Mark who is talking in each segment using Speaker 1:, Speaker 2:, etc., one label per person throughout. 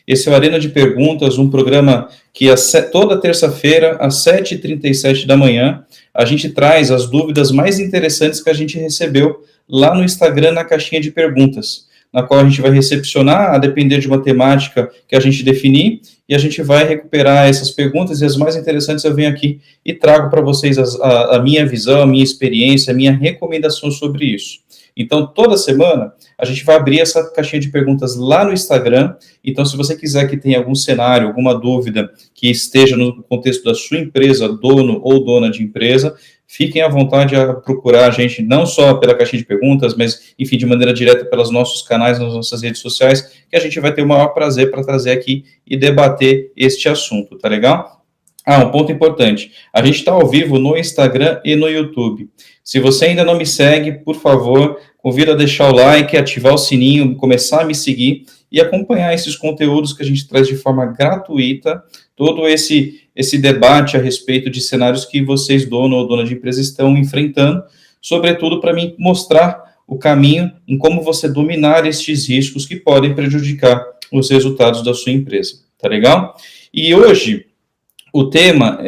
Speaker 1: Esse é o Arena de Perguntas, um programa que toda terça-feira, às 7h37 da manhã, a gente traz as dúvidas mais interessantes que a gente recebeu lá no Instagram, na caixinha de perguntas, na qual a gente vai recepcionar, a depender de uma temática que a gente definir, e a gente vai recuperar essas perguntas, e as mais interessantes eu venho aqui e trago para vocês a minha visão, a minha experiência, a minha recomendação sobre isso. Então, toda semana, a gente vai abrir essa caixinha de perguntas lá no Instagram. Então, se você quiser que tenha algum cenário, alguma dúvida que esteja no contexto da sua empresa, dono ou dona de empresa, fiquem à vontade a procurar a gente, não só pela caixinha de perguntas, mas, enfim, de maneira direta pelos nossos canais, nas nossas redes sociais, que a gente vai ter o maior prazer para trazer aqui e debater este assunto, tá legal? Um ponto importante, a gente está ao vivo no Instagram e no YouTube. Se você ainda não me segue, por favor, convido a deixar o like, ativar o sininho, começar a me seguir e acompanhar esses conteúdos que a gente traz de forma gratuita, todo esse debate a respeito de cenários que vocês, dono ou dona de empresa, estão enfrentando, sobretudo para mim mostrar o caminho em como você dominar estes riscos que podem prejudicar os resultados da sua empresa, tá legal? E hoje, o tema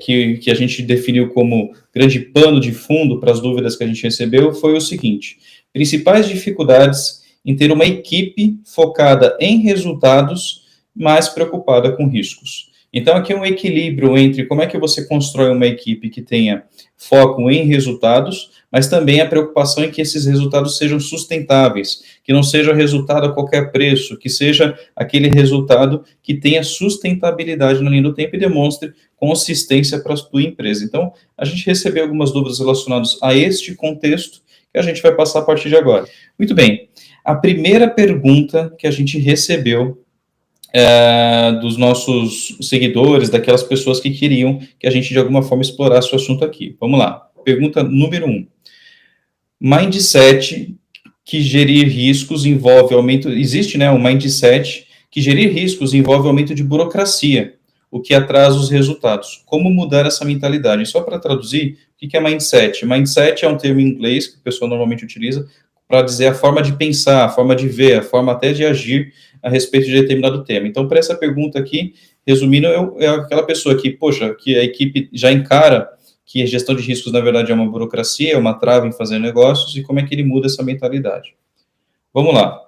Speaker 1: que a gente definiu como grande pano de fundo para as dúvidas que a gente recebeu foi o seguinte: principais dificuldades em ter uma equipe focada em resultados, mas preocupada com riscos. Então, aqui é um equilíbrio entre como é que você constrói uma equipe que tenha foco em resultados, mas também a preocupação em que esses resultados sejam sustentáveis, que não seja resultado a qualquer preço, que seja aquele resultado que tenha sustentabilidade na linha do tempo e demonstre consistência para a sua empresa. Então, a gente recebeu algumas dúvidas relacionadas a este contexto que a gente vai passar a partir de agora. Muito bem, a primeira pergunta que a gente recebeu dos nossos seguidores, daquelas pessoas que queriam que a gente de alguma forma explorasse o assunto aqui. Vamos lá. Pergunta número 1. Mindset que gerir riscos envolve aumento... Existe, um mindset que gerir riscos envolve aumento de burocracia, o que atrasa os resultados. Como mudar essa mentalidade? Só para traduzir, o que é mindset? Mindset é um termo em inglês que o pessoal normalmente utiliza para dizer a forma de pensar, a forma de ver, a forma até de agir a respeito de determinado tema. Então, para essa pergunta aqui, resumindo, é aquela pessoa que, que a equipe já encara que a gestão de riscos, na verdade, é uma burocracia, é uma trava em fazer negócios, e como é que ele muda essa mentalidade. Vamos lá.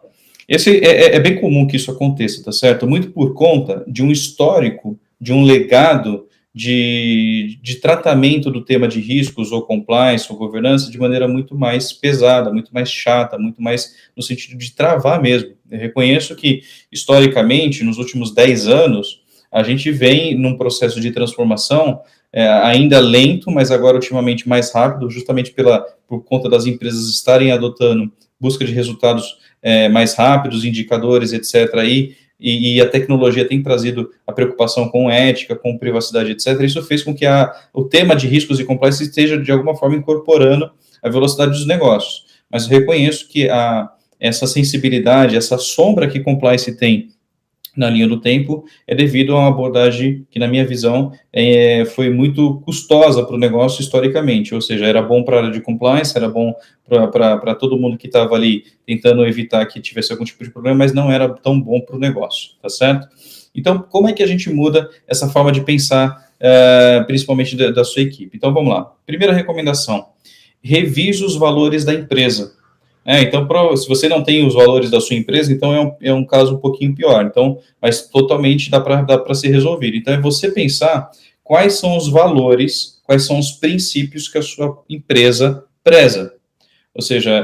Speaker 1: É bem comum que isso aconteça, tá certo? Muito por conta de um histórico, de um legado de tratamento do tema de riscos, ou compliance, ou governança, de maneira muito mais pesada, muito mais chata, muito mais no sentido de travar mesmo. Eu reconheço que, historicamente, nos últimos 10 anos, a gente vem num processo de transformação ainda lento, mas agora ultimamente mais rápido, justamente por conta das empresas estarem adotando busca de resultados mais rápidos, indicadores, etc., e a tecnologia tem trazido a preocupação com ética, com privacidade, etc. Isso fez com que o tema de riscos e compliance esteja, de alguma forma, incorporando a velocidade dos negócios. Mas eu reconheço que essa sensibilidade, essa sombra que compliance tem na linha do tempo, é devido a uma abordagem que, na minha visão, foi muito custosa para o negócio historicamente, ou seja, era bom para a área de compliance, era bom para todo mundo que estava ali tentando evitar que tivesse algum tipo de problema, mas não era tão bom para o negócio, tá certo? Então, como é que a gente muda essa forma de pensar, principalmente da sua equipe? Então, vamos lá. Primeira recomendação: revise os valores da empresa. Então, se você não tem os valores da sua empresa, então é um caso um pouquinho pior. Então, mas totalmente dá para ser resolvido. Então, é você pensar quais são os valores, quais são os princípios que a sua empresa preza. Ou seja,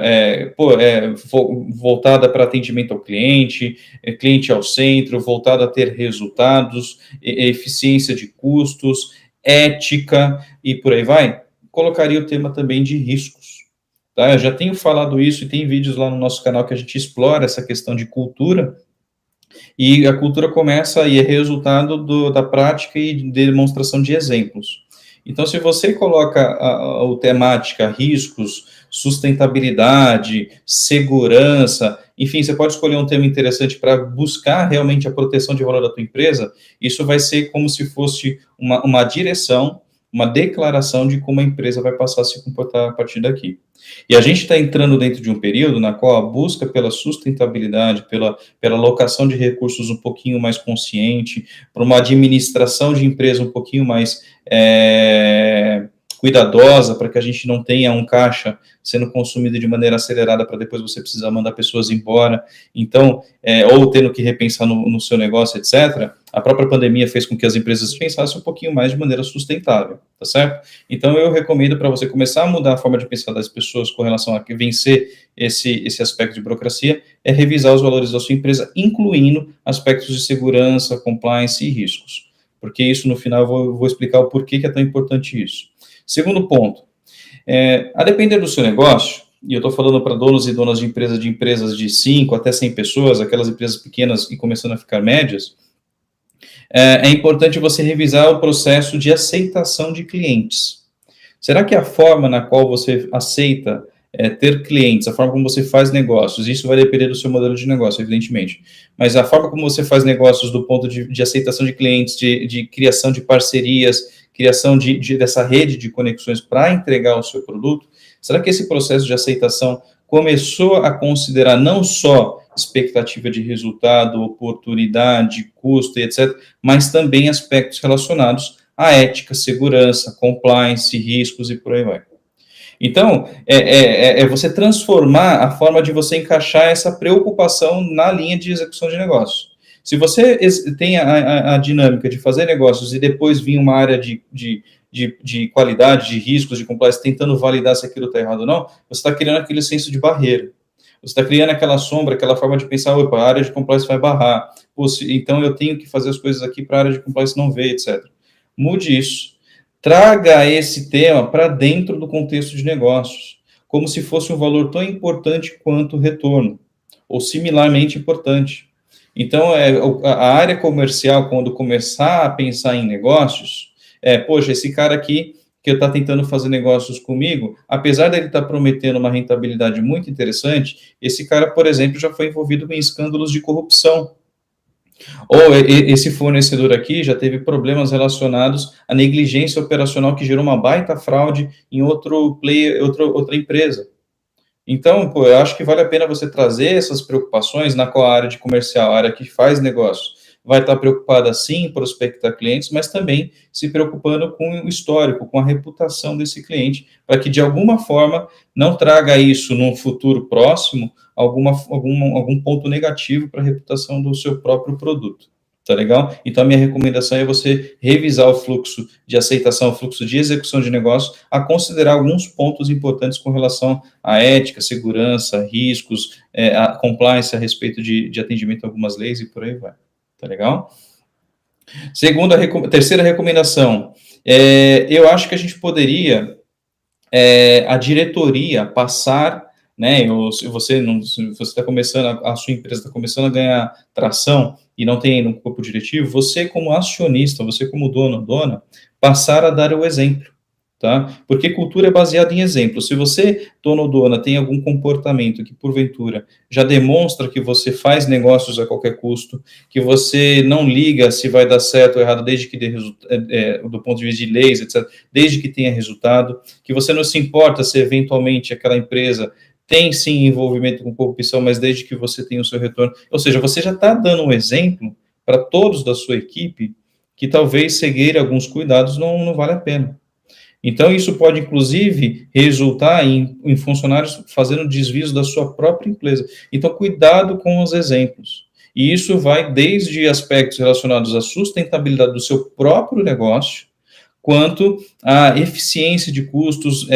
Speaker 1: voltada para atendimento ao cliente, cliente ao centro, voltada a ter resultados, eficiência de custos, ética e por aí vai. Colocaria o tema também de riscos. Tá? Eu já tenho falado isso e tem vídeos lá no nosso canal que a gente explora essa questão de cultura, e a cultura começa e é resultado da prática e de demonstração de exemplos. Então, se você coloca a temática, riscos, sustentabilidade, segurança, enfim, você pode escolher um tema interessante para buscar realmente a proteção de valor da tua empresa, isso vai ser como se fosse uma direção, uma declaração de como a empresa vai passar a se comportar a partir daqui. E a gente está entrando dentro de um período na qual a busca pela sustentabilidade, pela alocação de recursos um pouquinho mais consciente, para uma administração de empresa um pouquinho mais cuidadosa, para que a gente não tenha um caixa sendo consumido de maneira acelerada para depois você precisar mandar pessoas embora, então, ou tendo que repensar no seu negócio, etc., a própria pandemia fez com que as empresas pensassem um pouquinho mais de maneira sustentável, tá certo? Então, eu recomendo para você começar a mudar a forma de pensar das pessoas com relação a vencer esse aspecto de burocracia, é revisar os valores da sua empresa, incluindo aspectos de segurança, compliance e riscos, porque isso, no final, eu vou explicar o porquê que é tão importante isso. Segundo ponto, a depender do seu negócio, e eu estou falando para donos e donas de empresas de 5 até 100 pessoas, aquelas empresas pequenas e começando a ficar médias, é importante você revisar o processo de aceitação de clientes. Será que a forma na qual você aceita ter clientes, a forma como você faz negócios, isso vai depender do seu modelo de negócio, evidentemente, mas a forma como você faz negócios do ponto de aceitação de clientes, de criação de parcerias, criação dessa rede de conexões para entregar o seu produto, será que esse processo de aceitação começou a considerar não só expectativa de resultado, oportunidade, custo, etc., mas também aspectos relacionados à ética, segurança, compliance, riscos e por aí vai. Então, você transformar a forma de você encaixar essa preocupação na linha de execução de negócios. Se você tem a dinâmica de fazer negócios e depois vir uma área de qualidade, de riscos, de compliance, tentando validar se aquilo está errado ou não, você está criando aquele senso de barreira. Você está criando aquela sombra, aquela forma de pensar, opa, a área de compliance vai barrar, então eu tenho que fazer as coisas aqui para a área de compliance não ver, etc. Mude isso. Traga esse tema para dentro do contexto de negócios, como se fosse um valor tão importante quanto o retorno, ou similarmente importante. Então, a área comercial, quando começar a pensar em negócios, poxa, esse cara aqui que está tentando fazer negócios comigo, apesar dele estar prometendo uma rentabilidade muito interessante, esse cara, por exemplo, já foi envolvido em escândalos de corrupção. Ou esse fornecedor aqui já teve problemas relacionados à negligência operacional que gerou uma baita fraude em outro player, outra empresa. Então, eu acho que vale a pena você trazer essas preocupações na qual a área de comercial, a área que faz negócio, vai estar preocupada sim em prospectar clientes, mas também se preocupando com o histórico, com a reputação desse cliente, para que de alguma forma não traga isso num futuro próximo algum ponto negativo para a reputação do seu próprio produto. Tá legal? Então, a minha recomendação é você revisar o fluxo de aceitação, o fluxo de execução de negócio, a considerar alguns pontos importantes com relação à ética, segurança, riscos, a compliance a respeito de atendimento a algumas leis e por aí vai. Tá legal? Terceira recomendação, eu acho que a gente poderia, a diretoria passar, né, se você está começando, a sua empresa está começando a ganhar tração e não tem ainda um corpo diretivo, você como acionista, você como dono ou dona, passar a dar o exemplo, tá? Porque cultura é baseada em exemplo. Se você, dono ou dona, tem algum comportamento que, porventura, já demonstra que você faz negócios a qualquer custo, que você não liga se vai dar certo ou errado, desde que dê do ponto de vista de leis, etc., desde que tenha resultado, que você não se importa se, eventualmente, aquela empresa tem sim envolvimento com corrupção, mas desde que você tenha o seu retorno. Ou seja, você já está dando um exemplo para todos da sua equipe que talvez seguir alguns cuidados não vale a pena. Então, isso pode, inclusive, resultar em funcionários fazendo desvios da sua própria empresa. Então, cuidado com os exemplos. E isso vai desde aspectos relacionados à sustentabilidade do seu próprio negócio, quanto à eficiência de custos,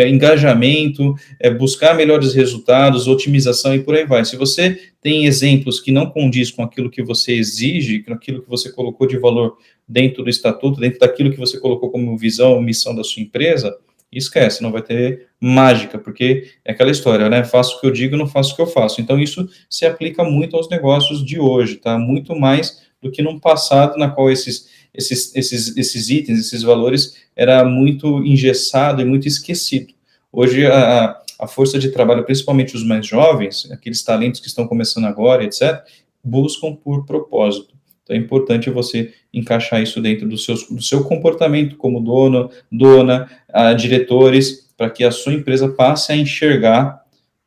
Speaker 1: engajamento, buscar melhores resultados, otimização e por aí vai. Se você tem exemplos que não condiz com aquilo que você exige, com aquilo que você colocou de valor dentro do estatuto, dentro daquilo que você colocou como visão, missão da sua empresa, esquece, não vai ter mágica, porque é aquela história, né? Faço o que eu digo, não faço o que eu faço. Então, isso se aplica muito aos negócios de hoje, tá? Muito mais do que num passado na qual esses itens, esses valores, era muito engessado e muito esquecido. Hoje, a força de trabalho, principalmente os mais jovens, aqueles talentos que estão começando agora, etc., buscam por propósito. Então, é importante você encaixar isso dentro do seu comportamento como dono, dona, diretores, para que a sua empresa passe a enxergar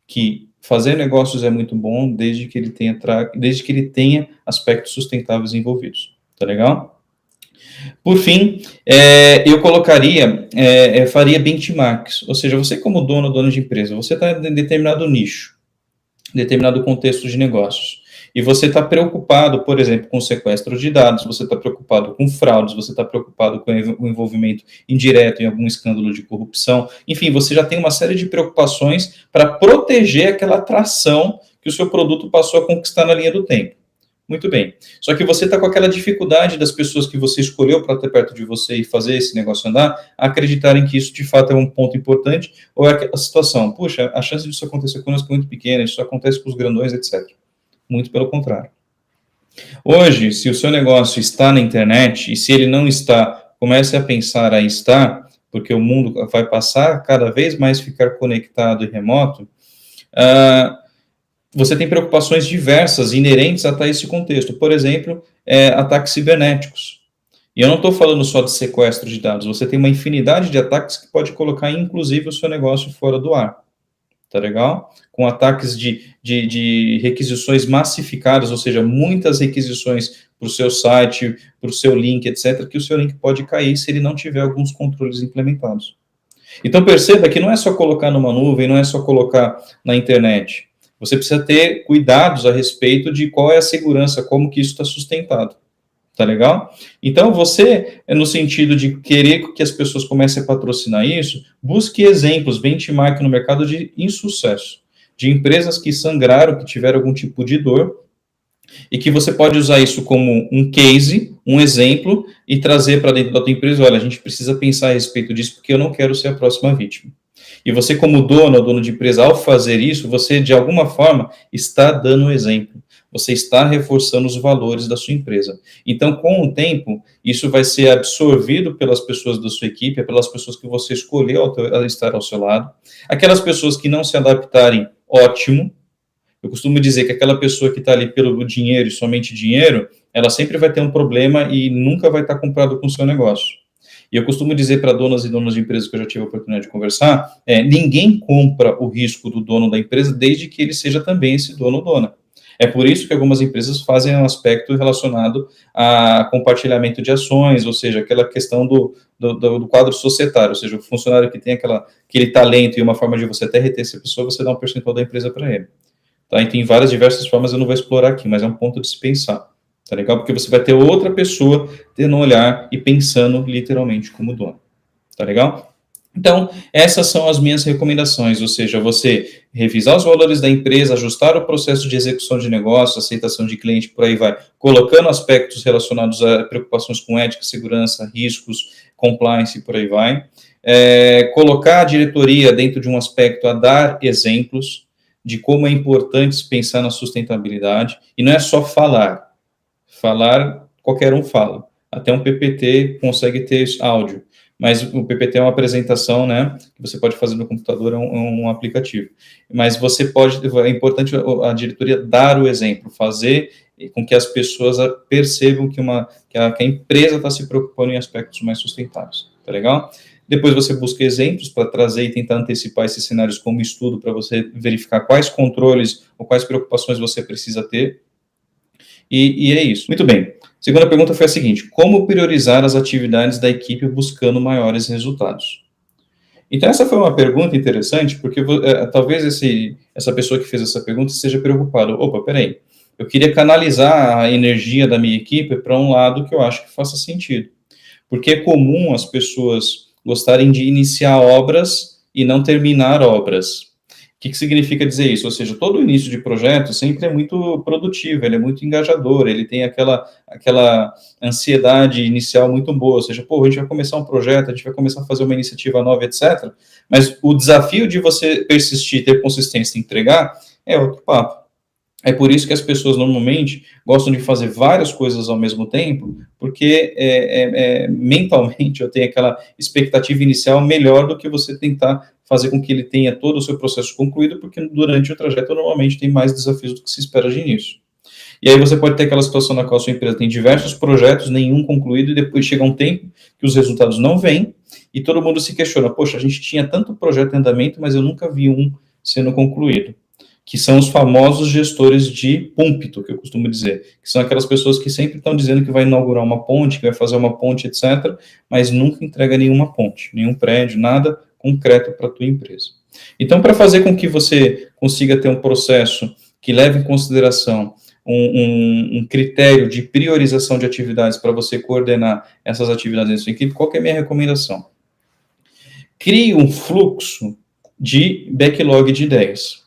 Speaker 1: que fazer negócios é muito bom desde que ele tenha aspectos sustentáveis envolvidos. Tá legal? Por fim, eu faria benchmarks, ou seja, você como dono de empresa, você está em determinado nicho, determinado contexto de negócios, e você está preocupado, por exemplo, com sequestro de dados, você está preocupado com fraudes, você está preocupado com o envolvimento indireto em algum escândalo de corrupção, enfim, você já tem uma série de preocupações para proteger aquela atração que o seu produto passou a conquistar na linha do tempo. Muito bem. Só que você está com aquela dificuldade das pessoas que você escolheu para ter perto de você e fazer esse negócio andar, acreditarem que isso de fato é um ponto importante, ou é a situação, puxa, a chance disso acontecer conosco é muito pequena, isso acontece com os grandões, etc. Muito pelo contrário. Hoje, se o seu negócio está na internet, e se ele não está, comece a pensar a estar, porque o mundo vai passar a cada vez mais ficar conectado e remoto, você tem preocupações diversas inerentes a esse contexto. Por exemplo, ataques cibernéticos. E eu não estou falando só de sequestro de dados, você tem uma infinidade de ataques que pode colocar, inclusive, o seu negócio fora do ar. Tá legal? Com ataques de requisições massificadas, ou seja, muitas requisições para o seu site, para o seu link, etc., que o seu link pode cair se ele não tiver alguns controles implementados. Então, perceba que não é só colocar numa nuvem, não é só colocar na internet. Você precisa ter cuidados a respeito de qual é a segurança, como que isso está sustentado. Tá legal? Então, você, no sentido de querer que as pessoas comecem a patrocinar isso, busque exemplos, benchmark no mercado de insucesso, de empresas que sangraram, que tiveram algum tipo de dor, e que você pode usar isso como um case, um exemplo, e trazer para dentro da tua empresa, olha, a gente precisa pensar a respeito disso, porque eu não quero ser a próxima vítima. E você, como dono ou dono de empresa, ao fazer isso, você, de alguma forma, está dando um exemplo. Você está reforçando os valores da sua empresa. Então, com o tempo, isso vai ser absorvido pelas pessoas da sua equipe, pelas pessoas que você escolheu estar ao seu lado. Aquelas pessoas que não se adaptarem, ótimo. Eu costumo dizer que aquela pessoa que está ali pelo dinheiro e somente dinheiro, ela sempre vai ter um problema e nunca vai estar comprado com o seu negócio. E eu costumo dizer para donas e donos de empresas que eu já tive a oportunidade de conversar, ninguém compra o risco do dono da empresa desde que ele seja também esse dono ou dona. É por isso que algumas empresas fazem um aspecto relacionado a compartilhamento de ações, ou seja, aquela questão do quadro societário, ou seja, o funcionário que tem aquele talento e uma forma de você até reter essa pessoa, você dá um percentual da empresa para ele. Tá? E tem várias diversas formas, eu não vou explorar aqui, mas é um ponto de se pensar. Tá legal? Porque você vai ter outra pessoa tendo um olhar e pensando literalmente como dono. Tá legal? Então, essas são as minhas recomendações, ou seja, você revisar os valores da empresa, ajustar o processo de execução de negócio, aceitação de cliente, por aí vai, colocando aspectos relacionados a preocupações com ética, segurança, riscos, compliance, por aí vai. Colocar a diretoria dentro de um aspecto a dar exemplos de como é importante pensar na sustentabilidade, e não é só falar. Falar, qualquer um fala. Até um PPT consegue ter áudio. Mas o PPT é uma apresentação, né, que você pode fazer no computador, é um aplicativo. Mas é importante a diretoria dar o exemplo, fazer com que as pessoas percebam que a empresa está se preocupando em aspectos mais sustentáveis, tá legal? Depois você busca exemplos para trazer e tentar antecipar esses cenários como estudo, para você verificar quais controles ou quais preocupações você precisa ter, e é isso. Muito bem. Segunda pergunta foi a seguinte: como priorizar as atividades da equipe buscando maiores resultados? Então, essa foi uma pergunta interessante, porque talvez essa pessoa que fez essa pergunta esteja preocupada. Opa, peraí, eu queria canalizar a energia da minha equipe para um lado que eu acho que faça sentido. Porque é comum as pessoas gostarem de iniciar obras e não terminar obras. O que significa dizer isso? Ou seja, todo início de projeto sempre é muito produtivo, ele é muito engajador, ele tem aquela ansiedade inicial muito boa, ou seja, a gente vai começar um projeto, a gente vai começar a fazer uma iniciativa nova, etc. Mas o desafio de você persistir, ter consistência e entregar é outro papo. É por isso que as pessoas normalmente gostam de fazer várias coisas ao mesmo tempo, porque mentalmente eu tenho aquela expectativa inicial melhor do que você tentar fazer com que ele tenha todo o seu processo concluído, porque durante o trajeto normalmente tem mais desafios do que se espera de início. E aí você pode ter aquela situação na qual a sua empresa tem diversos projetos, nenhum concluído, e depois chega um tempo que os resultados não vêm, e todo mundo se questiona, poxa, a gente tinha tanto projeto em andamento, mas eu nunca vi um sendo concluído. Que são os famosos gestores de púlpito, que eu costumo dizer, que são aquelas pessoas que sempre estão dizendo que vai inaugurar uma ponte, que vai fazer uma ponte, etc., mas nunca entrega nenhuma ponte, nenhum prédio, nada concreto para a tua empresa. Então, para fazer com que você consiga ter um processo que leve em consideração um critério de priorização de atividades para você coordenar essas atividades em sua equipe, qual que é a minha recomendação? Crie um fluxo de backlog de ideias.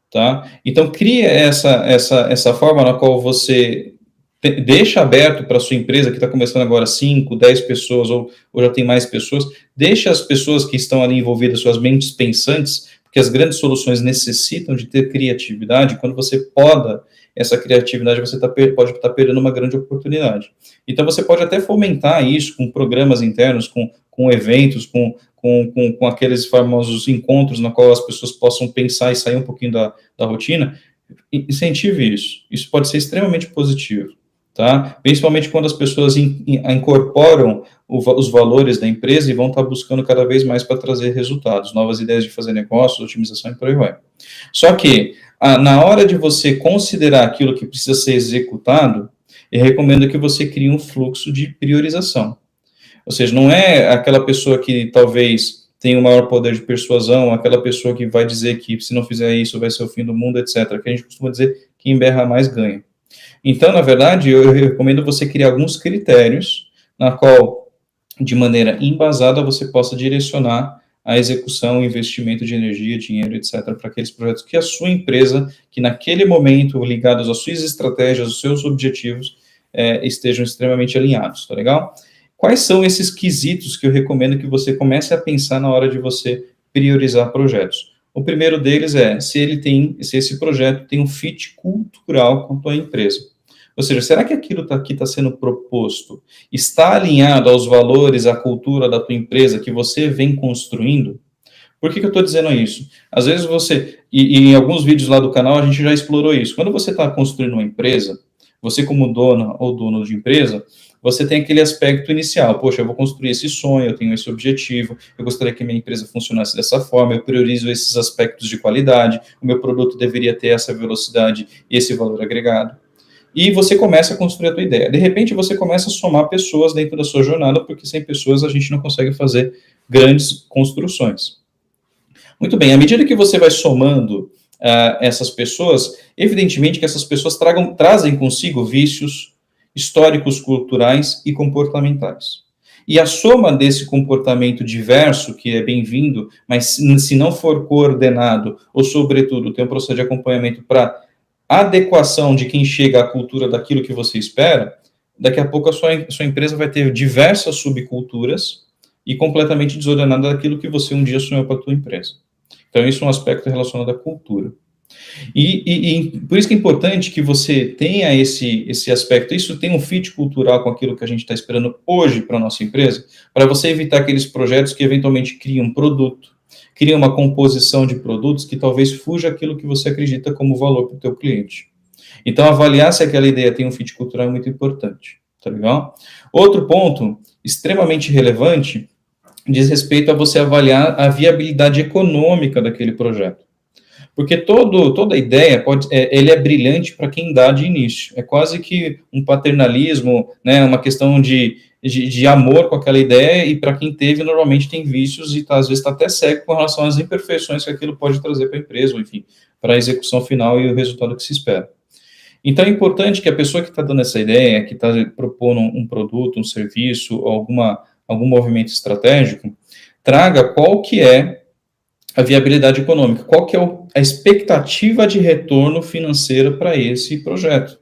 Speaker 1: Tá? Então, cria essa forma na qual você deixa aberto para a sua empresa, que está começando agora 5, 10 pessoas, ou já tem mais pessoas, deixa as pessoas que estão ali envolvidas, suas mentes pensantes, porque as grandes soluções necessitam de ter criatividade. Quando você poda essa criatividade, você pode estar perdendo uma grande oportunidade. Então, você pode até fomentar isso com programas internos, com eventos, com aqueles famosos encontros na qual as pessoas possam pensar e sair um pouquinho da rotina. Incentive isso. Isso pode ser extremamente positivo, tá? Principalmente quando as pessoas incorporam os valores da empresa e vão estar buscando cada vez mais para trazer resultados, novas ideias de fazer negócios, otimização e por aí vai. Só que, na hora de você considerar aquilo que precisa ser executado, eu recomendo que você crie um fluxo de priorização. Ou seja, não é aquela pessoa que talvez tenha o maior poder de persuasão, aquela pessoa que vai dizer que se não fizer isso vai ser o fim do mundo, etc. Que a gente costuma dizer que quem berra mais ganha. Então, na verdade, eu recomendo você criar alguns critérios na qual, de maneira embasada, você possa direcionar a execução, o investimento de energia, dinheiro, etc., para aqueles projetos que a sua empresa, que naquele momento, ligados às suas estratégias, aos seus objetivos, estejam extremamente alinhados, tá legal? Quais são esses quesitos que eu recomendo que você comece a pensar na hora de você priorizar projetos? O primeiro deles é se esse projeto tem um fit cultural com a tua empresa. Ou seja, será que aquilo que está sendo proposto está alinhado aos valores, à cultura da tua empresa que você vem construindo? Por que eu estou dizendo isso? Às vezes e em alguns vídeos lá do canal a gente já explorou isso. Quando você está construindo uma empresa, você como dona ou dono de empresa, você tem aquele aspecto inicial, poxa, eu vou construir esse sonho, eu tenho esse objetivo, eu gostaria que a minha empresa funcionasse dessa forma, eu priorizo esses aspectos de qualidade, o meu produto deveria ter essa velocidade e esse valor agregado. E você começa a construir a tua ideia. De repente, você começa a somar pessoas dentro da sua jornada, porque sem pessoas a gente não consegue fazer grandes construções. Muito bem, à medida que você vai somando essas pessoas, evidentemente que essas pessoas trazem consigo vícios históricos, culturais e comportamentais. E a soma desse comportamento diverso, que é bem-vindo, mas se não for coordenado, ou sobretudo tem um processo de acompanhamento para adequação de quem chega à cultura daquilo que você espera, daqui a pouco a sua empresa vai ter diversas subculturas e completamente desordenada daquilo que você um dia sonhou para a tua empresa. Então, isso é um aspecto relacionado à cultura. E por isso que é importante que você tenha esse aspecto, isso tem um fit cultural com aquilo que a gente está esperando hoje para a nossa empresa, para você evitar aqueles projetos que eventualmente criam produto, criam uma composição de produtos que talvez fuja aquilo que você acredita como valor para o teu cliente. Então, avaliar se aquela ideia tem um fit cultural é muito importante, tá legal? Outro ponto extremamente relevante diz respeito a você avaliar a viabilidade econômica daquele projeto. Porque toda ideia ele é brilhante para quem dá de início. É quase que um paternalismo, né, uma questão de amor com aquela ideia, e para quem teve, normalmente tem vícios e às vezes está até cego com relação às imperfeições que aquilo pode trazer para a empresa, ou enfim, para a execução final e o resultado que se espera. Então é importante que a pessoa que está dando essa ideia, que está propondo um produto, um serviço, algum movimento estratégico, traga qual que é a viabilidade econômica, qual que é a expectativa de retorno financeiro para esse projeto.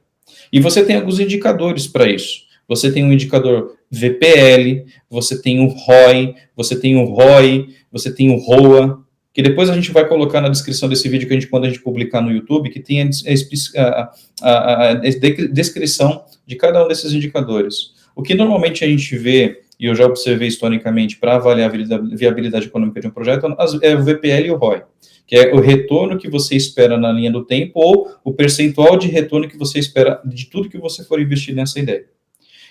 Speaker 1: E você tem alguns indicadores para isso. Você tem um indicador VPL, você tem o ROI, você tem o ROI, você tem o ROA, que depois a gente vai colocar na descrição desse vídeo quando a gente publicar no YouTube, que tem a descrição de cada um desses indicadores. O que normalmente a gente vê, e eu já observei historicamente, para avaliar a viabilidade econômica de um projeto, é o VPL e o ROI, que é o retorno que você espera na linha do tempo ou o percentual de retorno que você espera de tudo que você for investir nessa ideia.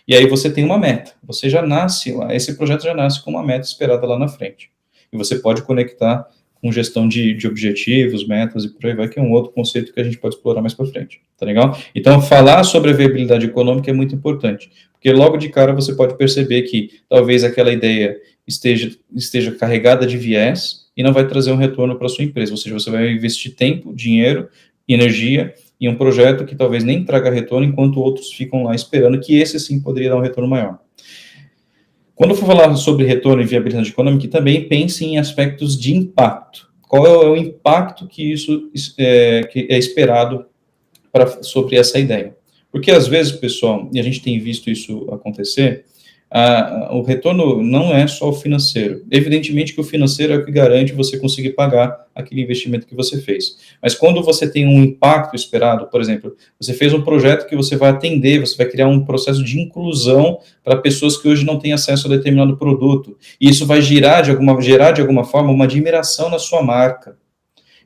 Speaker 1: E aí você tem uma meta, você já nasce, esse projeto já nasce com uma meta esperada lá na frente. E você pode conectar com gestão de objetivos, metas e por aí vai, que é um outro conceito que a gente pode explorar mais para frente, tá legal? Então, falar sobre a viabilidade econômica é muito importante, porque logo de cara você pode perceber que talvez aquela ideia esteja carregada de viés e não vai trazer um retorno para a sua empresa, ou seja, você vai investir tempo, dinheiro, energia em um projeto que talvez nem traga retorno, enquanto outros ficam lá esperando que esse sim poderia dar um retorno maior. Quando eu for falar sobre retorno e viabilidade econômica, também pense em aspectos de impacto. Qual é o impacto que isso que é esperado sobre essa ideia? Porque às vezes, pessoal, e a gente tem visto isso acontecer, o retorno não é só o financeiro. Evidentemente que o financeiro é o que garante você conseguir pagar aquele investimento que você fez. Mas quando você tem um impacto esperado, por exemplo, você fez um projeto que você vai atender, você vai criar um processo de inclusão para pessoas que hoje não têm acesso a determinado produto. E isso vai gerar de alguma forma uma admiração na sua marca.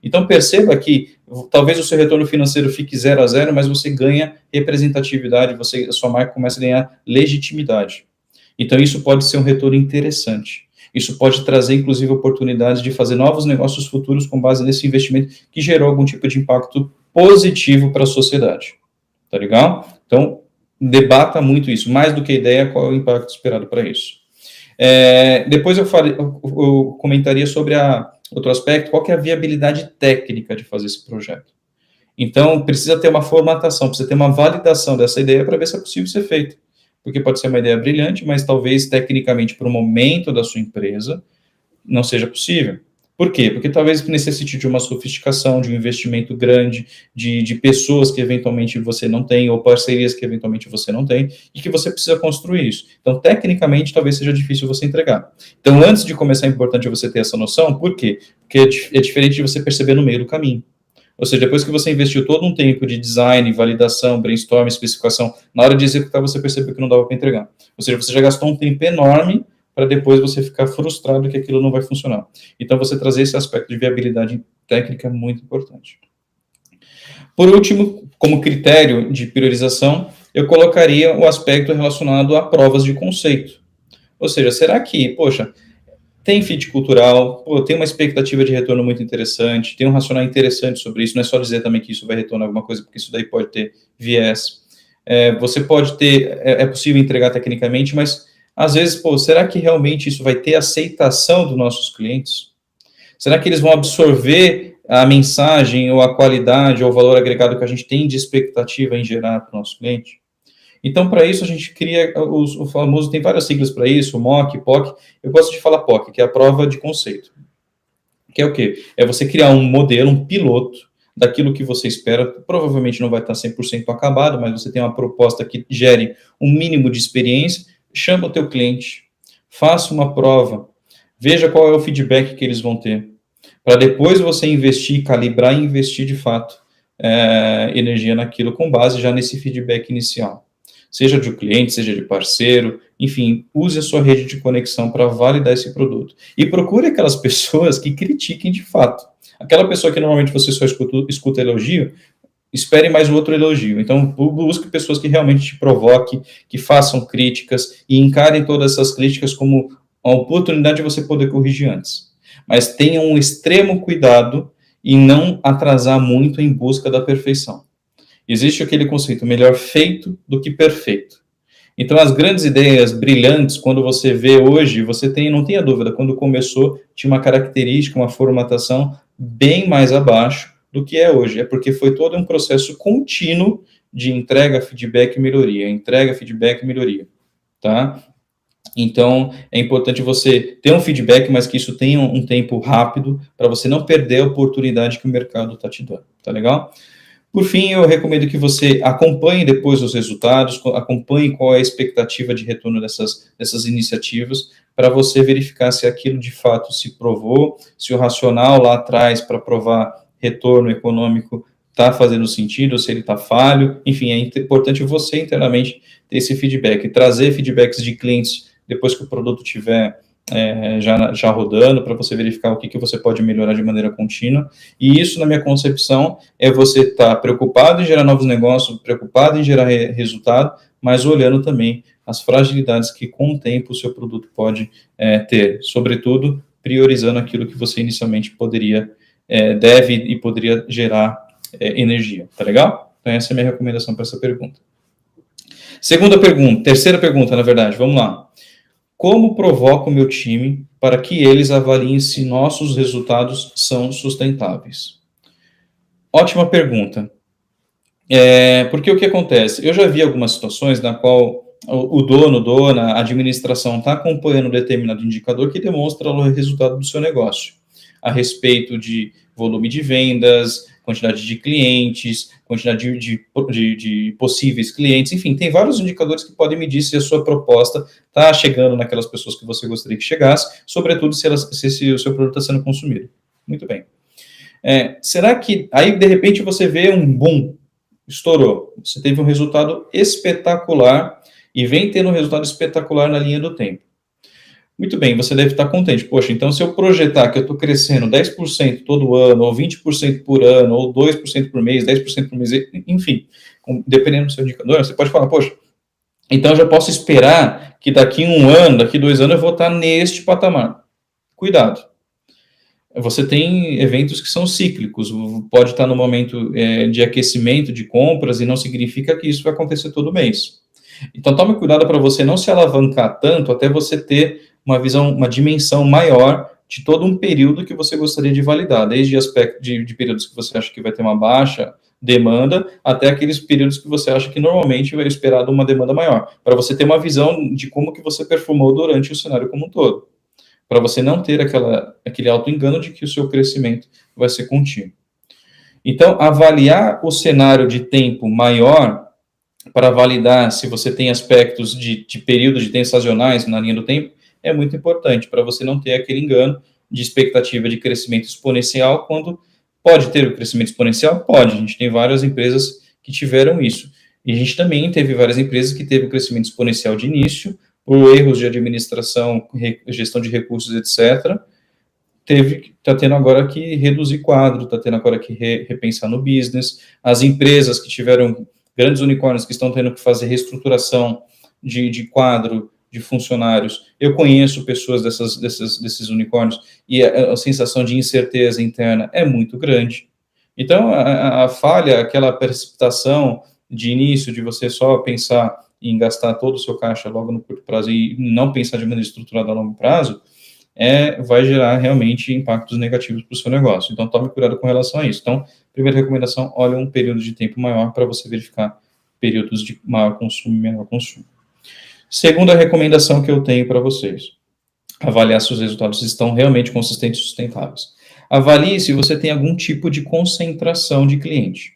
Speaker 1: Então perceba que talvez o seu retorno financeiro fique 0 a 0, mas você ganha representatividade, a sua marca começa a ganhar legitimidade. Então, isso pode ser um retorno interessante. Isso pode trazer, inclusive, oportunidades de fazer novos negócios futuros com base nesse investimento que gerou algum tipo de impacto positivo para a sociedade. Tá legal? Então, debata muito isso. Mais do que a ideia, qual é o impacto esperado para isso. Depois eu comentaria sobre outro aspecto, qual que é a viabilidade técnica de fazer esse projeto. Então, precisa ter uma formatação, precisa ter uma validação dessa ideia para ver se é possível ser feito. Porque pode ser uma ideia brilhante, mas talvez tecnicamente para o momento da sua empresa não seja possível. Por quê? Porque talvez necessite de uma sofisticação, de um investimento grande, de pessoas que eventualmente você não tem, ou parcerias que eventualmente você não tem, e que você precisa construir isso. Então, tecnicamente, talvez seja difícil você entregar. Então, antes de começar, é importante você ter essa noção. Por quê? Porque é diferente de você perceber no meio do caminho. Ou seja, depois que você investiu todo um tempo de design, validação, brainstorm, especificação, na hora de executar você percebeu que não dava para entregar. Ou seja, você já gastou um tempo enorme para depois você ficar frustrado que aquilo não vai funcionar. Então, você trazer esse aspecto de viabilidade técnica é muito importante. Por último, como critério de priorização, eu colocaria o aspecto relacionado a provas de conceito. Ou seja, será que, poxa, tem fit cultural, tem uma expectativa de retorno muito interessante, tem um racional interessante sobre isso, não é só dizer também que isso vai retornar alguma coisa, porque isso daí pode ter viés. Você pode ter, é possível entregar tecnicamente, mas às vezes, será que realmente isso vai ter aceitação dos nossos clientes? Será que eles vão absorver a mensagem, ou a qualidade, ou o valor agregado que a gente tem de expectativa em gerar para o nosso cliente? Então, para isso, a gente cria o famoso, tem várias siglas para isso, MOC, POC. Eu gosto de falar POC, que é a prova de conceito. Que é o quê? É você criar um modelo, um piloto, daquilo que você espera. Provavelmente não vai estar 100% acabado, mas você tem uma proposta que gere um mínimo de experiência. Chama o teu cliente, faça uma prova, veja qual é o feedback que eles vão ter, para depois você investir, calibrar e investir de fato energia naquilo com base já nesse feedback inicial. Seja de cliente, seja de parceiro, enfim, use a sua rede de conexão para validar esse produto. E procure aquelas pessoas que critiquem de fato. Aquela pessoa que normalmente você só escuta elogio, espere mais um outro elogio. Então, busque pessoas que realmente te provoquem, que façam críticas e encarem todas essas críticas como uma oportunidade de você poder corrigir antes. Mas tenha um extremo cuidado em não atrasar muito em busca da perfeição. Existe aquele conceito, melhor feito do que perfeito. Então, as grandes ideias brilhantes, quando você vê hoje, não tenha dúvida, quando começou, tinha uma característica, uma formatação bem mais abaixo do que é hoje. É porque foi todo um processo contínuo de entrega, feedback e melhoria, tá? Então, é importante você ter um feedback, mas que isso tenha um tempo rápido, para você não perder a oportunidade que o mercado está te dando, tá legal? Por fim, eu recomendo que você acompanhe depois os resultados, acompanhe qual é a expectativa de retorno dessas iniciativas, para você verificar se aquilo de fato se provou, se o racional lá atrás para provar retorno econômico está fazendo sentido, se ele está falho. Enfim, é importante você internamente ter esse feedback, trazer feedbacks de clientes depois que o produto tiver já rodando, para você verificar o que você pode melhorar de maneira contínua. E isso, na minha concepção, é você estar preocupado em gerar novos negócios, preocupado em gerar resultado, mas olhando também as fragilidades que, com o tempo, o seu produto pode ter. Sobretudo, priorizando aquilo que você inicialmente deve e poderia gerar energia. Tá legal? Então, essa é a minha recomendação para essa pergunta. Terceira pergunta, na verdade, vamos lá. Como provoco o meu time para que eles avaliem se nossos resultados são sustentáveis? Ótima pergunta. Porque o que acontece? Eu já vi algumas situações na qual o dono, dona, a administração está acompanhando determinado indicador que demonstra o resultado do seu negócio, a respeito de volume de vendas, quantidade de clientes, quantidade de possíveis clientes, enfim, tem vários indicadores que podem medir se a sua proposta está chegando naquelas pessoas que você gostaria que chegasse, sobretudo se o seu produto está sendo consumido. Muito bem. Será que aí, de repente, você vê um boom, estourou, você teve um resultado espetacular e vem tendo um resultado espetacular na linha do tempo. Muito bem, você deve estar contente. Poxa, então se eu projetar que eu estou crescendo 10% todo ano, ou 20% por ano, ou 2% por mês, 10% por mês, enfim, dependendo do seu indicador, você pode falar, poxa, então eu já posso esperar que daqui 1 ano, daqui 2 anos, eu vou estar neste patamar. Cuidado. Você tem eventos que são cíclicos, pode estar no momento de aquecimento de compras e não significa que isso vai acontecer todo mês. Então, tome cuidado para você não se alavancar tanto até você ter uma visão, uma dimensão maior de todo um período que você gostaria de validar, desde aspecto de períodos que você acha que vai ter uma baixa demanda, até aqueles períodos que você acha que normalmente vai esperar uma demanda maior, para você ter uma visão de como que você performou durante o cenário como um todo, para você não ter aquele auto-engano de que o seu crescimento vai ser contínuo. Então, avaliar o cenário de tempo maior para validar se você tem aspectos de períodos de tempo sazonais na linha do tempo, é muito importante para você não ter aquele engano de expectativa de crescimento exponencial, quando pode ter o crescimento exponencial? Pode, a gente tem várias empresas que tiveram isso. E a gente também teve várias empresas que teve o crescimento exponencial de início, por erros de administração, gestão de recursos, etc., está tendo agora que reduzir quadro, está tendo agora que repensar no business. As empresas que tiveram grandes unicórnios que estão tendo que fazer reestruturação de quadro, de funcionários. Eu conheço pessoas desses unicórnios e a sensação de incerteza interna é muito grande. Então, a falha, aquela precipitação de início, de você só pensar em gastar todo o seu caixa logo no curto prazo e não pensar de maneira estruturada a longo prazo, vai gerar realmente impactos negativos para o seu negócio. Então, tome cuidado com relação a isso. Então, primeira recomendação, olha um período de tempo maior para você verificar períodos de maior consumo e menor consumo. Segunda recomendação que eu tenho para vocês, avaliar se os resultados estão realmente consistentes e sustentáveis. Avalie se você tem algum tipo de concentração de cliente.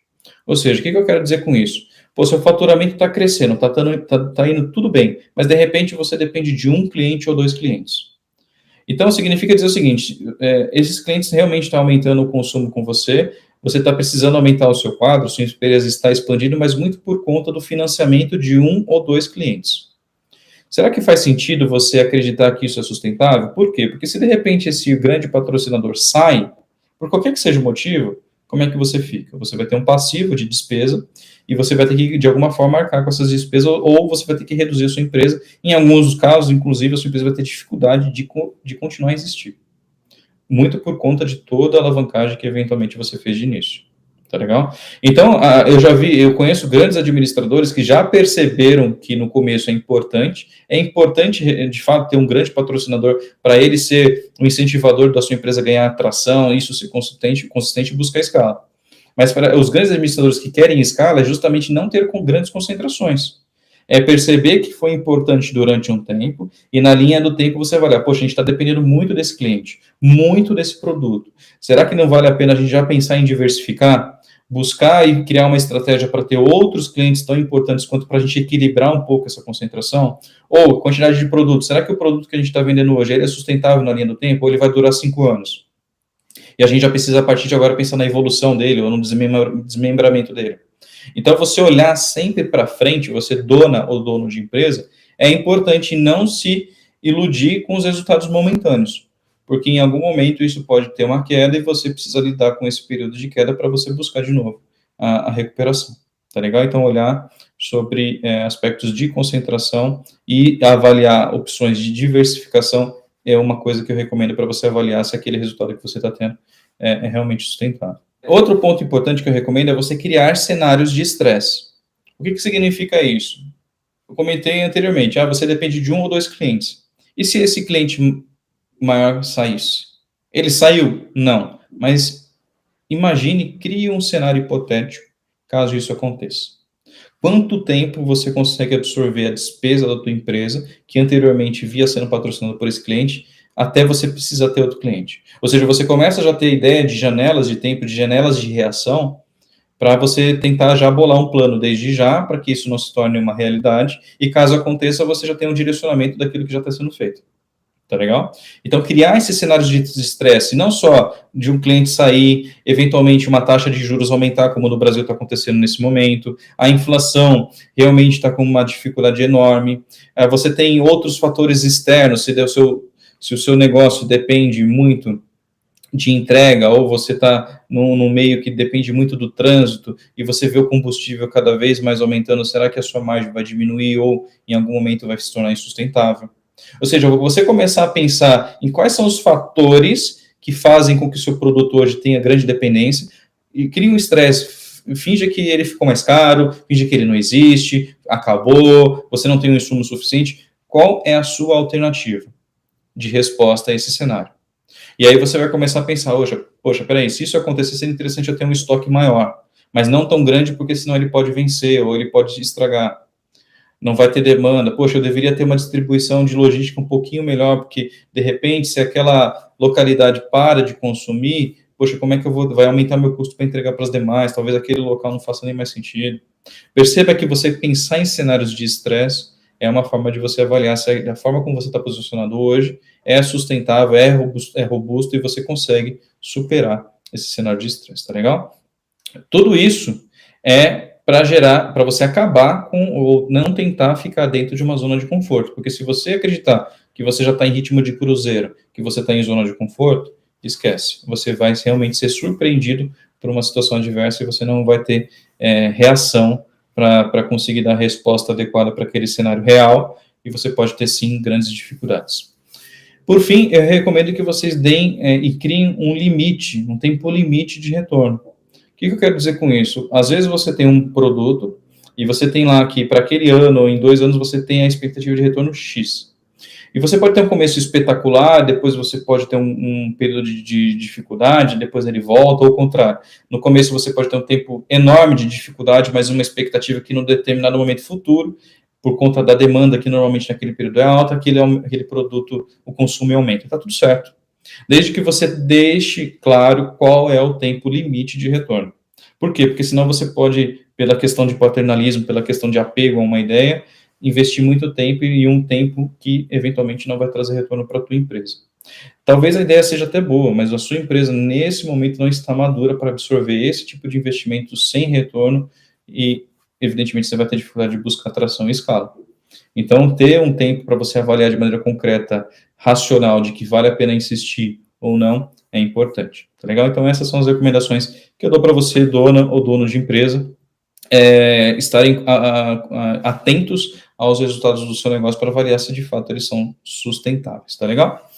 Speaker 1: Ou seja, o que eu quero dizer com isso? Pô, seu faturamento está crescendo, está indo tudo bem, mas de repente você depende de 1 cliente ou 2 clientes. Então, significa dizer o seguinte, esses clientes realmente estão aumentando o consumo com você está precisando aumentar o seu quadro, sua empresa está expandindo, mas muito por conta do financiamento de 1 ou 2 clientes. Será que faz sentido você acreditar que isso é sustentável? Por quê? Porque se de repente esse grande patrocinador sai, por qualquer que seja o motivo, como é que você fica? Você vai ter um passivo de despesa e você vai ter que, de alguma forma, arcar com essas despesas, ou você vai ter que reduzir a sua empresa. Em alguns casos, inclusive, a sua empresa vai ter dificuldade de continuar a existir. Muito por conta de toda a alavancagem que, eventualmente, você fez de início. Tá legal? Então, eu conheço grandes administradores que já perceberam que no começo é importante, de fato, ter um grande patrocinador para ele ser um incentivador da sua empresa ganhar atração, isso ser consistente e buscar escala. Mas para os grandes administradores que querem escala, é justamente não ter grandes concentrações. É perceber que foi importante durante um tempo, e na linha do tempo você vai olhar, poxa, a gente está dependendo muito desse cliente, muito desse produto. Será que não vale a pena a gente já pensar em diversificar? Buscar e criar uma estratégia para ter outros clientes tão importantes quanto para a gente equilibrar um pouco essa concentração? Ou quantidade de produtos. Será que o produto que a gente está vendendo hoje ele é sustentável na linha do tempo ou ele vai durar 5 anos? E a gente já precisa, a partir de agora, pensar na evolução dele ou no desmembramento dele. Então, você olhar sempre para frente, você dona ou dono de empresa, é importante não se iludir com os resultados momentâneos, porque em algum momento isso pode ter uma queda e você precisa lidar com esse período de queda para você buscar de novo a recuperação, tá legal? Então, olhar sobre aspectos de concentração e avaliar opções de diversificação é uma coisa que eu recomendo para você avaliar se aquele resultado que você está tendo é realmente sustentável. Outro ponto importante que eu recomendo é você criar cenários de estresse. O que significa isso? Eu comentei anteriormente, você depende de 1 ou 2 clientes. E se esse cliente maior saísse? Ele saiu? Não. Mas imagine, crie um cenário hipotético, caso isso aconteça. Quanto tempo você consegue absorver a despesa da tua empresa, que anteriormente via sendo patrocinada por esse cliente, até você precisar ter outro cliente? Ou seja, você começa a já ter ideia de janelas de tempo, de janelas de reação, para você tentar já bolar um plano desde já, para que isso não se torne uma realidade, e caso aconteça, você já tem um direcionamento daquilo que já está sendo feito. Tá legal? Então, criar esses cenários de estresse, não só de um cliente sair, eventualmente uma taxa de juros aumentar, como no Brasil está acontecendo nesse momento, a inflação realmente está com uma dificuldade enorme, você tem outros fatores externos, se o seu negócio depende muito de entrega, ou você está num meio que depende muito do trânsito, e você vê o combustível cada vez mais aumentando, será que a sua margem vai diminuir, ou em algum momento vai se tornar insustentável? Ou seja, você começar a pensar em quais são os fatores que fazem com que o seu produto hoje tenha grande dependência, e cria um estresse, finge que ele ficou mais caro, finge que ele não existe, acabou, você não tem um insumo suficiente. Qual é a sua alternativa de resposta a esse cenário? E aí você vai começar a pensar, poxa, peraí, se isso acontecer, seria interessante eu ter um estoque maior, mas não tão grande, porque senão ele pode vencer, ou ele pode estragar. Não vai ter demanda, poxa, eu deveria ter uma distribuição de logística um pouquinho melhor, porque, de repente, se aquela localidade para de consumir, poxa, como é que vai aumentar meu custo para entregar para as demais, talvez aquele local não faça nem mais sentido. Perceba que você pensar em cenários de estresse é uma forma de você avaliar se a forma como você está posicionado hoje é sustentável, é robusto e você consegue superar esse cenário de estresse, tá legal? Tudo isso é para você acabar com, ou não tentar ficar dentro de uma zona de conforto, porque se você acreditar que você já está em ritmo de cruzeiro, que você está em zona de conforto, esquece, você vai realmente ser surpreendido por uma situação adversa e você não vai ter reação para conseguir dar a resposta adequada para aquele cenário real, e você pode ter, sim, grandes dificuldades. Por fim, eu recomendo que vocês deem e criem um limite, um tempo limite de retorno. O que eu quero dizer com isso? Às vezes você tem um produto e você tem lá que para aquele ano ou em 2 anos você tem a expectativa de retorno X. E você pode ter um começo espetacular, depois você pode ter um período de dificuldade, depois ele volta, ou ao contrário. No começo você pode ter um tempo enorme de dificuldade, mas uma expectativa que, num determinado momento futuro, por conta da demanda que normalmente naquele período é alta, aquele produto, o consumo aumenta. Está tudo certo. Desde que você deixe claro qual é o tempo limite de retorno. Por quê? Porque senão você pode, pela questão de paternalismo, pela questão de apego a uma ideia, investir muito tempo e um tempo que eventualmente não vai trazer retorno para a tua empresa. Talvez a ideia seja até boa, mas a sua empresa nesse momento não está madura para absorver esse tipo de investimento sem retorno e, evidentemente, você vai ter dificuldade de buscar atração e escala. Então, ter um tempo para você avaliar de maneira concreta, racional, de que vale a pena insistir ou não, é importante. Tá legal? Então, essas são as recomendações que eu dou para você, dona ou dono de empresa, estarem atentos aos resultados do seu negócio para avaliar se de fato eles são sustentáveis. Tá legal?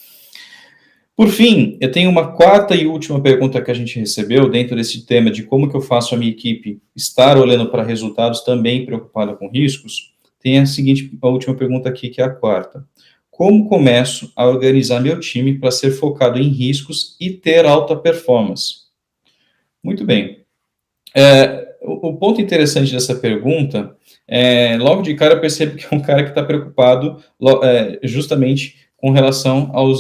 Speaker 1: Por fim, eu tenho uma quarta e última pergunta que a gente recebeu dentro desse tema de como que eu faço a minha equipe estar olhando para resultados também preocupada com riscos. Tem a última pergunta aqui, que é a quarta. Como começo a organizar meu time para ser focado em riscos e ter alta performance? Muito bem. O ponto interessante dessa pergunta logo de cara eu percebo que é um cara que está preocupado justamente com relação ao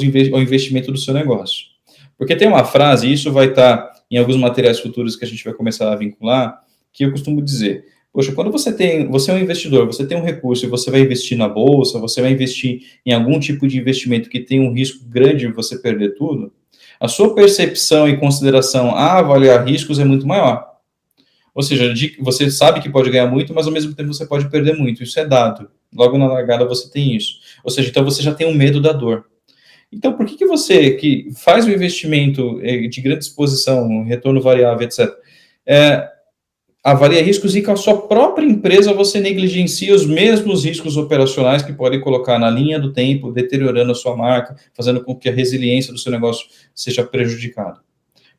Speaker 1: investimento do seu negócio. Porque tem uma frase, e isso vai estar em alguns materiais futuros que a gente vai começar a vincular, que eu costumo dizer, poxa, quando você é um investidor, você tem um recurso e você vai investir na bolsa, você vai investir em algum tipo de investimento que tem um risco grande de você perder tudo, a sua percepção e consideração a avaliar riscos é muito maior. Ou seja, você sabe que pode ganhar muito, mas ao mesmo tempo você pode perder muito. Isso é dado. Logo na largada você tem isso. Ou seja, então você já tem um medo da dor. Então, por que você, que faz um investimento de grande exposição, um retorno variável, etc., avalia riscos e com a sua própria empresa você negligencia os mesmos riscos operacionais que podem colocar na linha do tempo, deteriorando a sua marca, fazendo com que a resiliência do seu negócio seja prejudicada?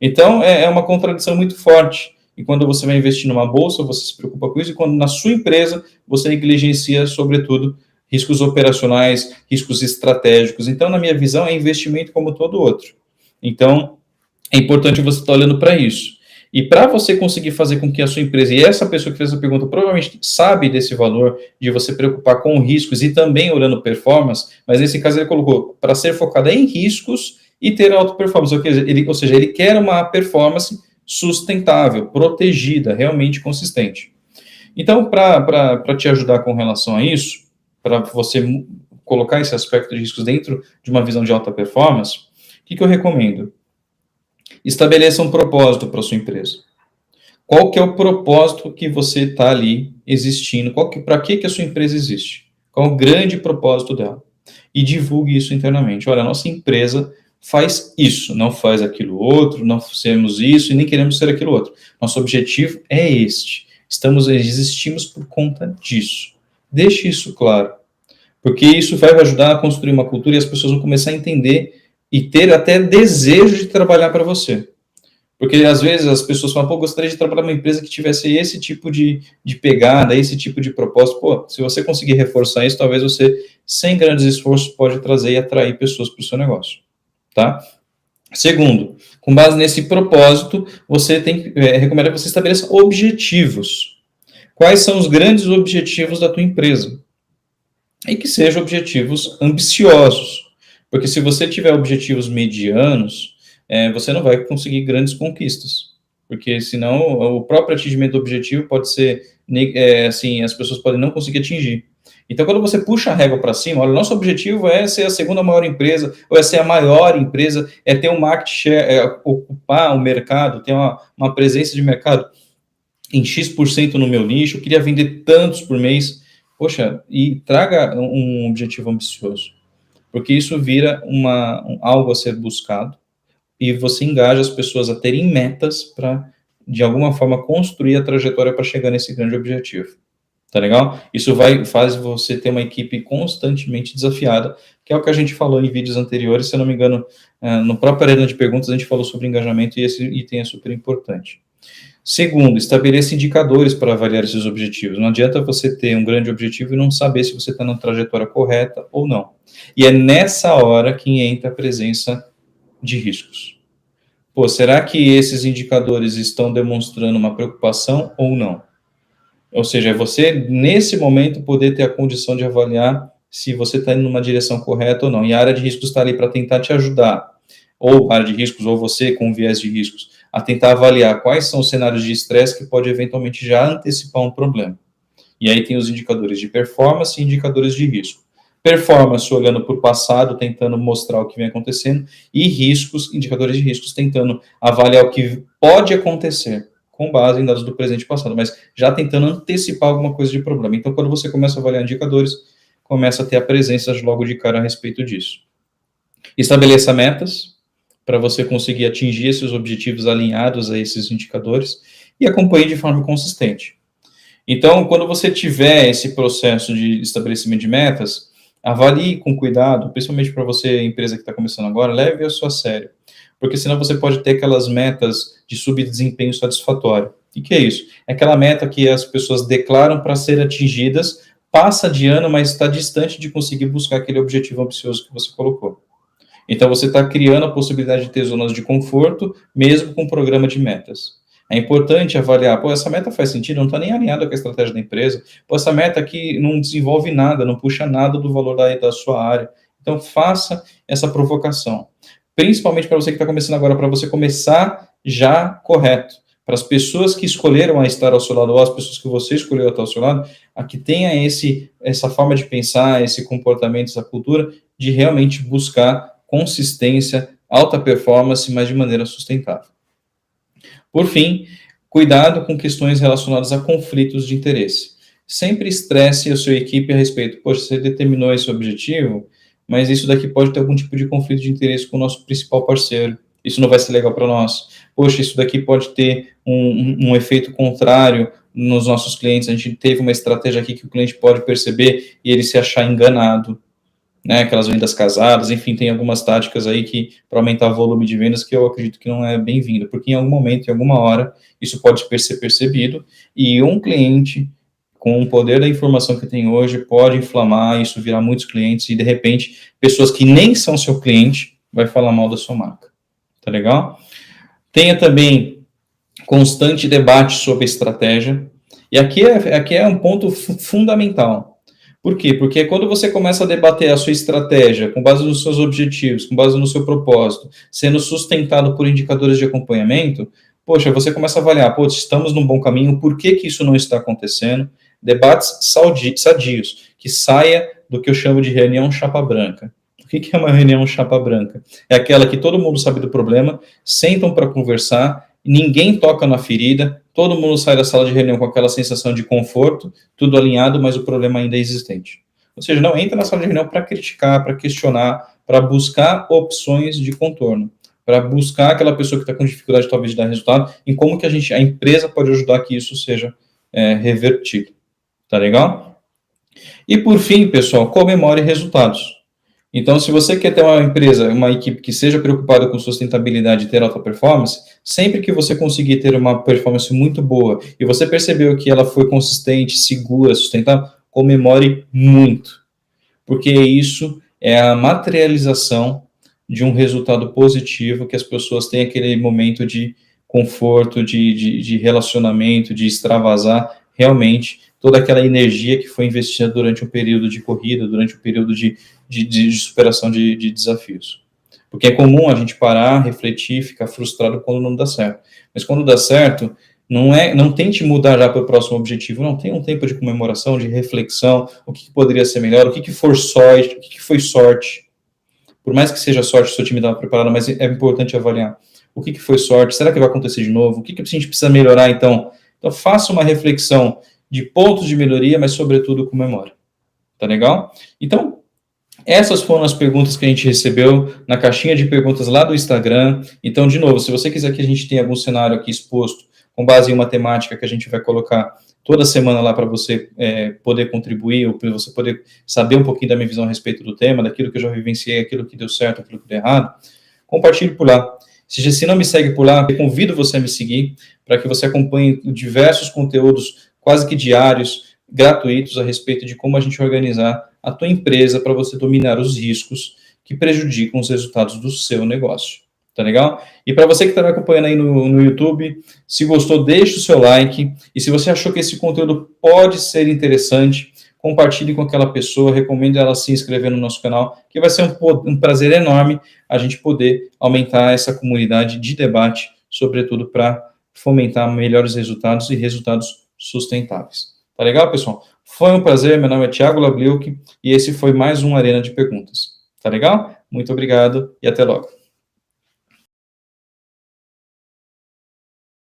Speaker 1: Então, é uma contradição muito forte. E quando você vai investir numa bolsa, você se preocupa com isso, e quando na sua empresa, você negligencia, sobretudo, riscos operacionais, riscos estratégicos. Então, na minha visão, é investimento como todo outro. Então, é importante você estar olhando para isso. E para você conseguir fazer com que a sua empresa, e essa pessoa que fez essa pergunta provavelmente sabe desse valor de você preocupar com riscos e também olhando performance, mas nesse caso ele colocou para ser focada em riscos e ter alta performance, ou seja, ele quer uma performance sustentável, protegida, realmente consistente. Então, para te ajudar com relação a isso, para você colocar esse aspecto de riscos dentro de uma visão de alta performance, o que eu recomendo? Estabeleça um propósito para a sua empresa. Qual que é o propósito que você está ali existindo? Para que a sua empresa existe? Qual é o grande propósito dela? E divulgue isso internamente. Olha, a nossa empresa faz isso, não faz aquilo outro, não fazemos isso e nem queremos ser aquilo outro. Nosso objetivo é este. Existimos por conta disso. Deixe isso claro, porque isso vai ajudar a construir uma cultura e as pessoas vão começar a entender e ter até desejo de trabalhar para você. Porque às vezes as pessoas falam, gostaria de trabalhar numa empresa que tivesse esse tipo de pegada, esse tipo de propósito. Se você conseguir reforçar isso, talvez você, sem grandes esforços, pode trazer e atrair pessoas para o seu negócio. Tá? Segundo, com base nesse propósito, recomenda que você estabeleça objetivos. Quais são os grandes objetivos da tua empresa? E que sejam objetivos ambiciosos. Porque se você tiver objetivos medianos, você não vai conseguir grandes conquistas. Porque senão o próprio atingimento do objetivo pode ser, assim, as pessoas podem não conseguir atingir. Então, quando você puxa a régua para cima, olha, o nosso objetivo é ser a segunda maior empresa, ou é ser a maior empresa, é ter um market share, ocupar o mercado, ter uma presença de mercado em X% no meu nicho, eu queria vender tantos por mês. Poxa, e traga um objetivo ambicioso, porque isso vira algo a ser buscado, e você engaja as pessoas a terem metas para, de alguma forma, construir a trajetória para chegar nesse grande objetivo. Tá legal? Isso faz você ter uma equipe constantemente desafiada, que é o que a gente falou em vídeos anteriores, se eu não me engano, no próprio Arena de Perguntas a gente falou sobre engajamento, e esse item é super importante. Segundo, estabeleça indicadores para avaliar esses objetivos. Não adianta você ter um grande objetivo e não saber se você está na trajetória correta ou não. E é nessa hora que entra a presença de riscos. Será que esses indicadores estão demonstrando uma preocupação ou não? Ou seja, é você, nesse momento, poder ter a condição de avaliar se você está indo numa direção correta ou não. E a área de riscos está ali para tentar te ajudar, ou a área de riscos, ou você com viés de riscos, a tentar avaliar quais são os cenários de estresse que pode eventualmente já antecipar um problema. E aí tem os indicadores de performance e indicadores de risco. Performance, olhando para o passado, tentando mostrar o que vem acontecendo, e riscos, indicadores de riscos, tentando avaliar o que pode acontecer, com base em dados do presente e passado, mas já tentando antecipar alguma coisa de problema. Então, quando você começa a avaliar indicadores, começa a ter a presença logo de cara a respeito disso. Estabeleça metas, para você conseguir atingir esses objetivos alinhados a esses indicadores, e acompanhe de forma consistente. Então, quando você tiver esse processo de estabelecimento de metas, avalie com cuidado, principalmente para você, empresa que está começando agora, leve isso a sério, porque senão você pode ter aquelas metas de subdesempenho satisfatório. O que é isso? É aquela meta que as pessoas declaram para ser atingidas, passa de ano, mas está distante de conseguir buscar aquele objetivo ambicioso que você colocou. Então, você está criando a possibilidade de ter zonas de conforto, mesmo com um programa de metas. É importante avaliar, essa meta faz sentido, não está nem alinhada com a estratégia da empresa, essa meta aqui não desenvolve nada, não puxa nada do valor da sua área. Então, faça essa provocação. Principalmente para você que está começando agora, para você começar já correto. Para as pessoas que escolheram estar ao seu lado, ou as pessoas que você escolheu estar ao seu lado, a que tenha essa forma de pensar, esse comportamento, essa cultura, de realmente buscar consistência, alta performance, mas de maneira sustentável. Por fim, Cuidado com questões relacionadas a conflitos de interesse. Sempre estresse a sua equipe a respeito. Poxa, você determinou esse objetivo, mas isso daqui pode ter algum tipo de conflito de interesse com o nosso principal parceiro. Isso não vai ser legal para nós. Poxa, isso daqui pode ter um efeito contrário nos nossos clientes. A gente teve uma estratégia aqui que o cliente pode perceber e ele se achar enganado, né? Aquelas vendas casadas, enfim, tem algumas táticas aí que para aumentar o volume de vendas que eu acredito que não é bem-vindo, porque em algum momento, em alguma hora, isso pode ser percebido e um cliente com o poder da informação que tem hoje pode inflamar, isso virar muitos clientes e de repente pessoas que nem são seu cliente vai falar mal da sua marca. Tá legal? Tenha também constante debate sobre estratégia. E aqui é um ponto fundamental. Por quê? Porque quando você começa a debater a sua estratégia com base nos seus objetivos, com base no seu propósito, sendo sustentado por indicadores de acompanhamento, poxa, você começa a avaliar, pô, estamos num bom caminho, por que isso não está acontecendo? Debates sadios, que saia do que eu chamo de reunião chapa branca. O que é uma reunião chapa branca? É aquela que todo mundo sabe do problema, sentam para conversar, ninguém toca na ferida, todo mundo sai da sala de reunião com aquela sensação de conforto, tudo alinhado, mas o problema ainda é existente. Ou seja, não entra na sala de reunião para criticar, para questionar, para buscar opções de contorno, para buscar aquela pessoa que está com dificuldade talvez de dar resultado, em como que a empresa pode ajudar que isso seja revertido. Tá legal? E por fim, pessoal, comemore resultados. Então, se você quer ter uma empresa, uma equipe que seja preocupada com sustentabilidade e ter alta performance, sempre que você conseguir ter uma performance muito boa e você percebeu que ela foi consistente, segura, sustentável, comemore muito. Porque isso é a materialização de um resultado positivo, que as pessoas têm aquele momento de conforto, de relacionamento, de extravasar realmente toda aquela energia que foi investida durante um período de corrida, durante um período de superação de desafios. Porque é comum a gente parar, refletir, ficar frustrado quando não dá certo. Mas quando dá certo, não tente mudar já para o próximo objetivo, não, tem um tempo de comemoração, de reflexão, o que poderia ser melhor, o que foi sorte, o que foi sorte. Por mais que seja sorte, o seu time estava preparado, mas é importante avaliar. O que foi sorte? Será que vai acontecer de novo? O que a gente precisa melhorar, então? Então, faça uma reflexão de pontos de melhoria, mas, sobretudo, comemore. Tá legal? Então, essas foram as perguntas que a gente recebeu na caixinha de perguntas lá do Instagram. Então, de novo, se você quiser que a gente tenha algum cenário aqui exposto, com base em uma temática que a gente vai colocar toda semana lá para você poder contribuir, ou para você poder saber um pouquinho da minha visão a respeito do tema, daquilo que eu já vivenciei, aquilo que deu certo, aquilo que deu errado, compartilhe por lá. Se não me segue por lá, eu convido você a me seguir, para que você acompanhe diversos conteúdos quase que diários, gratuitos, a respeito de como a gente organizar a tua empresa para você dominar os riscos que prejudicam os resultados do seu negócio. Tá legal? E para você que está me acompanhando aí no YouTube, se gostou, deixe o seu like. E se você achou que esse conteúdo pode ser interessante, compartilhe com aquela pessoa, recomende ela se inscrever no nosso canal, que vai ser um prazer enorme a gente poder aumentar essa comunidade de debate, sobretudo para fomentar melhores resultados e resultados sustentáveis. Tá legal, pessoal? Foi um prazer, meu nome é Thiago Labliuk e esse foi mais um Arena de Perguntas. Tá legal? Muito obrigado e até logo.